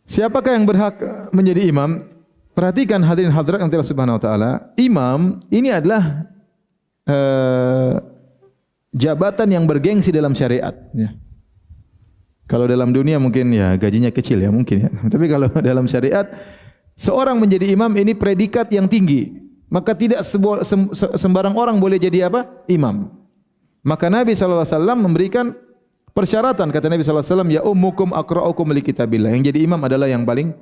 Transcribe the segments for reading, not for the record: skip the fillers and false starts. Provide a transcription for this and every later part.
Siapakah yang berhak menjadi imam? Perhatikan hadirin hadirat yang Allah Subhanahu wa taala, imam ini adalah jabatan yang bergengsi dalam syariat, ya. Kalau dalam dunia mungkin ya gajinya kecil ya mungkin ya. Tapi kalau dalam syariat seorang menjadi imam ini predikat yang tinggi. Maka tidak sembarang orang boleh jadi apa? Imam. Maka Nabi sallallahu alaihi wasallam memberikan persyaratan, kata Nabi sallallahu alaihi wasallam, ya ummukum aqra'ukum li kitabillah. Yang jadi imam adalah yang paling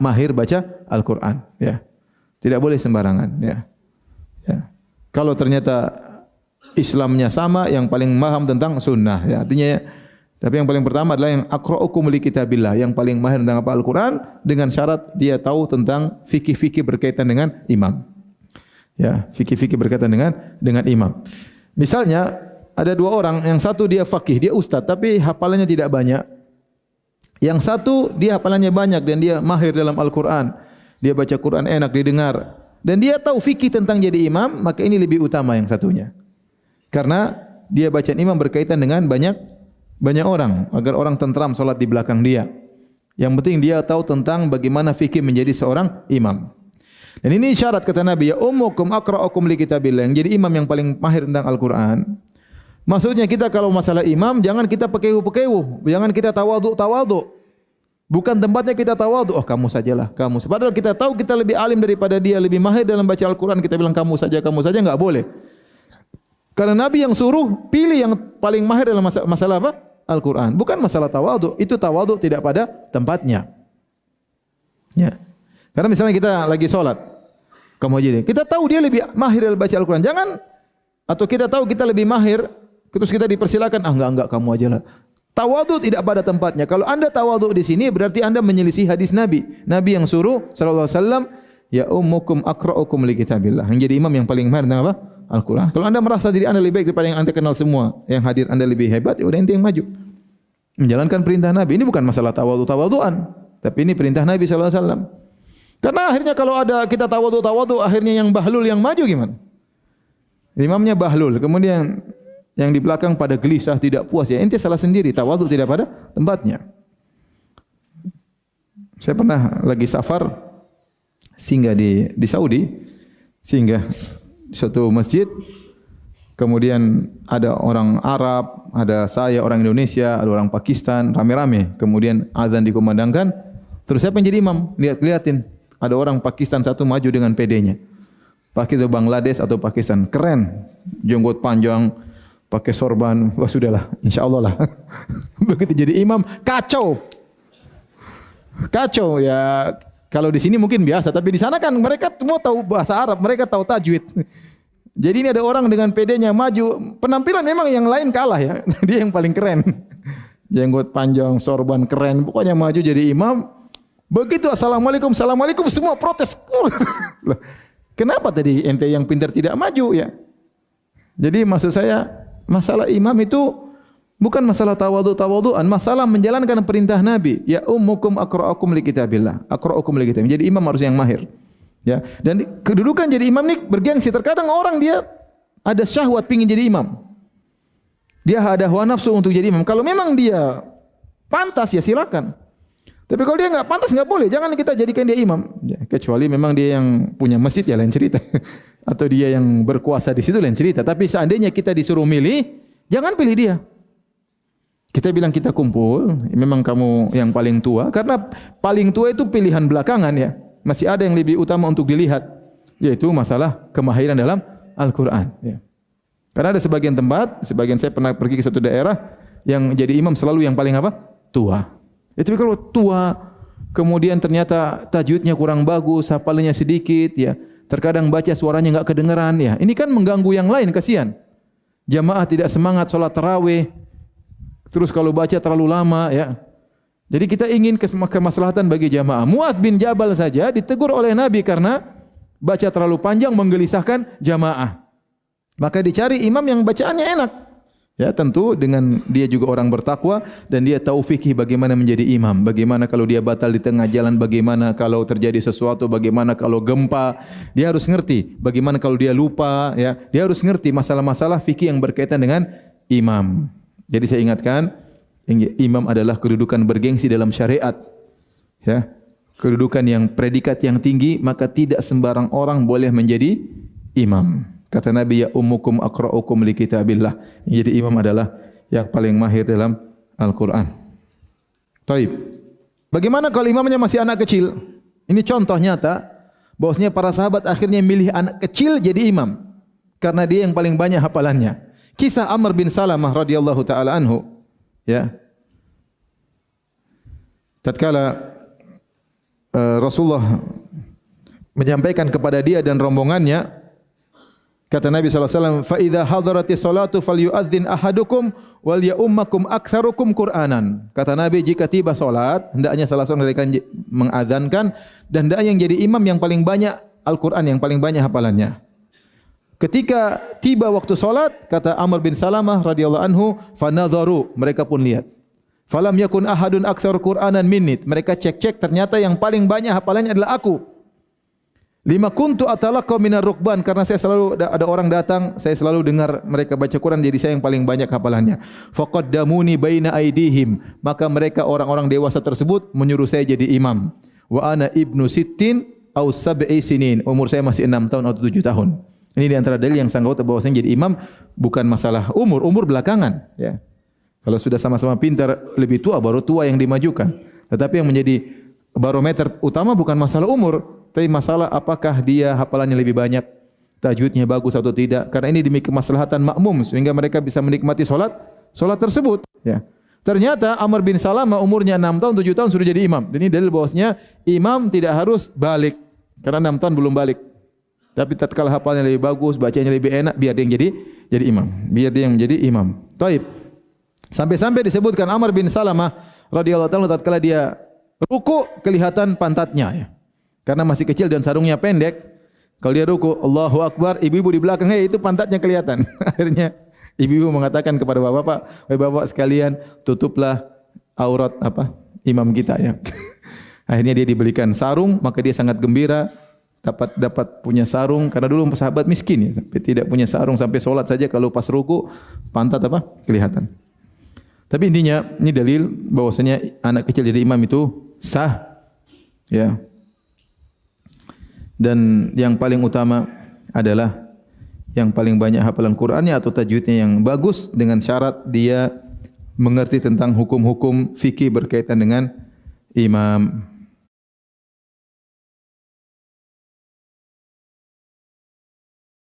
mahir baca Al-Qur'an, ya. Tidak boleh sembarangan, ya. Ya. Kalau ternyata Islamnya sama, yang paling paham tentang sunnah, ya. Artinya ya, tapi yang paling pertama adalah yang aqra'ukum li kitabillah, yang paling mahir tentang apa Al-Qur'an, dengan syarat dia tahu tentang fikih-fikih berkaitan dengan imam. Ya, fikih-fikih berkaitan dengan imam. Misalnya ada dua orang, yang satu dia faqih, dia ustaz, tapi hafalannya tidak banyak. Yang satu dia hafalannya banyak dan dia mahir dalam Al-Qur'an. Dia baca Quran enak didengar dan dia tahu fikih tentang jadi imam, maka ini lebih utama yang satunya. Karena dia baca imam berkaitan dengan banyak orang, agar orang tentram salat di belakang dia. Yang penting dia tahu tentang bagaimana fikih menjadi seorang imam. Dan ini syarat kata Nabi, ya ummukum aqra'ukum li kitabillah, yang jadi imam yang paling mahir tentang Al-Qur'an. Maksudnya kita kalau masalah imam jangan kita pekewu-pekewu, jangan kita tawadhu. Bukan tempatnya kita tawadhu, oh kamu sajalah, kamu. Padahal kita tahu kita lebih alim daripada dia, lebih mahir dalam baca Al-Qur'an, kita bilang kamu saja, enggak boleh. Karena Nabi yang suruh pilih yang paling mahir dalam masalah apa? Al-Qur'an. Bukan masalah tawadhu, itu tawadhu tidak pada tempatnya. Ya. Karena misalnya kita lagi sholat, kamu aja deh. Kita tahu dia lebih mahir dalam baca Al-Quran. Jangan, atau kita tahu kita lebih mahir, terus kita dipersilakan, enggak, kamu aja lah. Tawadhu tidak pada tempatnya. Kalau anda tawadhu di sini, berarti anda menyelisih hadis Nabi. Nabi yang suruh, sallallahu alaihi wasallam, ya ummukum aqra'ukum li kitabillah. Yang jadi imam yang paling mahir tentang apa? Al-Quran. Kalau anda merasa diri anda lebih baik daripada yang anda kenal semua, yang hadir anda lebih hebat, ya udah ente yang maju. Menjalankan perintah Nabi. Ini bukan masalah tawadhu-tawadhuan, tapi ini perintah Nabi sallallahu alaihi wasallam. Karena akhirnya kalau ada kita tawadhu, akhirnya yang bahlul yang maju gimana? Imamnya bahlul, kemudian yang di belakang pada gelisah, tidak puas, ya ente salah sendiri, tawadhu tidak pada tempatnya. Saya pernah lagi safar, singgah di Saudi, singgah di suatu masjid, kemudian ada orang Arab, ada saya orang Indonesia, ada orang Pakistan, rame-rame, kemudian azan dikumandangkan, terus siapa yang jadi imam? Lihatin. Ada orang Pakistan satu maju dengan PD-nya. Pakai itu Bangladesh atau Pakistan. Keren. Jenggot panjang, pakai sorban. Wah sudahlah, insyaallah lah. Begitu jadi imam, kacau. Kacau ya. Kalau di sini mungkin biasa, tapi di sana kan mereka semua tahu bahasa Arab, mereka tahu tajwid. Jadi ini ada orang dengan PD-nya maju, penampilan memang yang lain kalah ya. Dia yang paling keren. Jenggot panjang, sorban keren, pokoknya maju jadi imam. Begitu assalamualaikum, assalamualaikum, semua protes. Kenapa tadi ente yang pintar tidak maju ya? Jadi maksud saya masalah imam itu bukan masalah tawadhu-tawadhuan, masalah menjalankan perintah Nabi. Ya ummukum aqra'ukum li kitabillah. Aqra'ukum li kitabillah. Jadi imam harus yang mahir. Ya. Dan kedudukan jadi imam ini bergengsi. Terkadang orang dia ada syahwat pingin jadi imam. Dia ada hawa nafsu untuk jadi imam. Kalau memang dia pantas ya silakan. Tapi kalau dia enggak pantas enggak boleh, jangan kita jadikan dia imam. Ya, kecuali memang dia yang punya masjid ya lain cerita. Atau dia yang berkuasa di situ lain cerita. Tapi seandainya kita disuruh milih, jangan pilih dia. Kita bilang kita kumpul, memang kamu yang paling tua, karena paling tua itu pilihan belakangan ya. Masih ada yang lebih utama untuk dilihat, yaitu masalah kemahiran dalam Al-Quran. Ya. Karena ada sebagian tempat, sebagian saya pernah pergi ke suatu daerah, yang jadi imam selalu yang paling apa? Tua. Tapi kalau tua, kemudian ternyata tajwidnya kurang bagus, hafalannya sedikit, ya, terkadang baca suaranya enggak kedengaran, ya. Ini kan mengganggu yang lain, kasihan. Jamaah tidak semangat salat tarawih. Terus kalau baca terlalu lama, ya. Jadi kita ingin kemaslahatan bagi jamaah. Mu'adz bin Jabal saja ditegur oleh Nabi karena baca terlalu panjang menggelisahkan jamaah. Maka dicari imam yang bacaannya enak. Ya, tentu dengan dia juga orang bertakwa dan dia tahu fikih bagaimana menjadi imam, bagaimana kalau dia batal di tengah jalan, bagaimana kalau terjadi sesuatu, bagaimana kalau gempa, dia harus ngerti. Bagaimana kalau dia lupa, ya, dia harus ngerti masalah-masalah fikih yang berkaitan dengan imam. Jadi saya ingatkan, imam adalah kedudukan bergengsi dalam syariat. ya, kedudukan yang predikat yang tinggi, maka tidak sembarang orang boleh menjadi imam. Kata Nabi, ya ummukum aqra'ukum li kitabillah. Jadi imam adalah yang paling mahir dalam Al-Quran. Taib. Bagaimana kalau imamnya masih anak kecil? Ini contoh nyata bahwasanya para sahabat akhirnya milih anak kecil jadi imam karena dia yang paling banyak hafalannya. Kisah Amr bin Salamah radhiyallahu taala anhu, ya. Tatkala Rasulullah menyampaikan kepada dia dan rombongannya, kata Nabi sallallahu alaihi wasallam, "Fa idza hadaratis salatu falyu'adzin ahadukum wal ya'ummakum aktsarukum Qur'anan." Kata Nabi, jika tiba salat, hendaknya salah seorang dari kalian mengadzankan dan hendaknya yang jadi imam yang paling banyak Al-Qur'an, yang paling banyak hafalannya. Ketika tiba waktu salat, kata Amr bin Salamah radhiyallahu anhu, "Fanadharu," mereka pun lihat. "Falam yakun ahadun aktsar Qur'anan minni." Mereka cek-cek, ternyata yang paling banyak hafalannya adalah aku. Lima kuntu atalaqqa minar rukban, karena saya selalu ada orang datang, saya selalu dengar mereka baca Quran, jadi saya yang paling banyak hafalannya. Faqaddamuni baina aidihim, maka mereka orang-orang dewasa tersebut menyuruh saya jadi imam. Wa ana ibnu sittin au sab'i sinin, umur saya masih 6 tahun atau 7 tahun. Ini di antara dalil yang sanggup bahwasanya jadi imam bukan masalah umur belakangan, ya. Kalau sudah sama-sama pintar, lebih tua, baru tua yang dimajukan. Tetapi yang menjadi barometer utama bukan masalah umur, tapi masalah apakah dia hafalannya lebih banyak, tajwidnya bagus atau tidak. Karena ini demi kemaslahatan makmum sehingga mereka bisa menikmati solat tersebut, ya. Ternyata Amr bin Salamah umurnya 6 tahun, 7 tahun sudah jadi imam. Ini dalil bahwasanya imam tidak harus balik, karena 6 tahun belum balik. Tapi tatkala hafalnya lebih bagus, bacanya lebih enak, biar dia yang jadi imam. Biar dia yang menjadi imam. Taib. Sampai-sampai disebutkan Amr bin Salamah radhiyallahu ta'ala tatkala dia ruku kelihatan pantatnya, ya. Karena masih kecil dan sarungnya pendek. Kalau dia ruku, Allahu Akbar, ibu-ibu di belakang, itu pantatnya kelihatan. Akhirnya ibu-ibu mengatakan kepada bapak-bapak, "Wahai bapak sekalian, tutuplah aurat imam kita, ya." Akhirnya dia dibelikan sarung, maka dia sangat gembira dapat punya sarung, karena dulu sahabat miskin, ya, sampai tidak punya sarung, sampai solat saja kalau pas ruku pantat kelihatan. Tapi intinya ini dalil bahwasanya anak kecil jadi imam itu sah, ya. Dan yang paling utama adalah yang paling banyak hafalan Qur'annya atau tajwidnya yang bagus, dengan syarat dia mengerti tentang hukum-hukum fikih berkaitan dengan imam.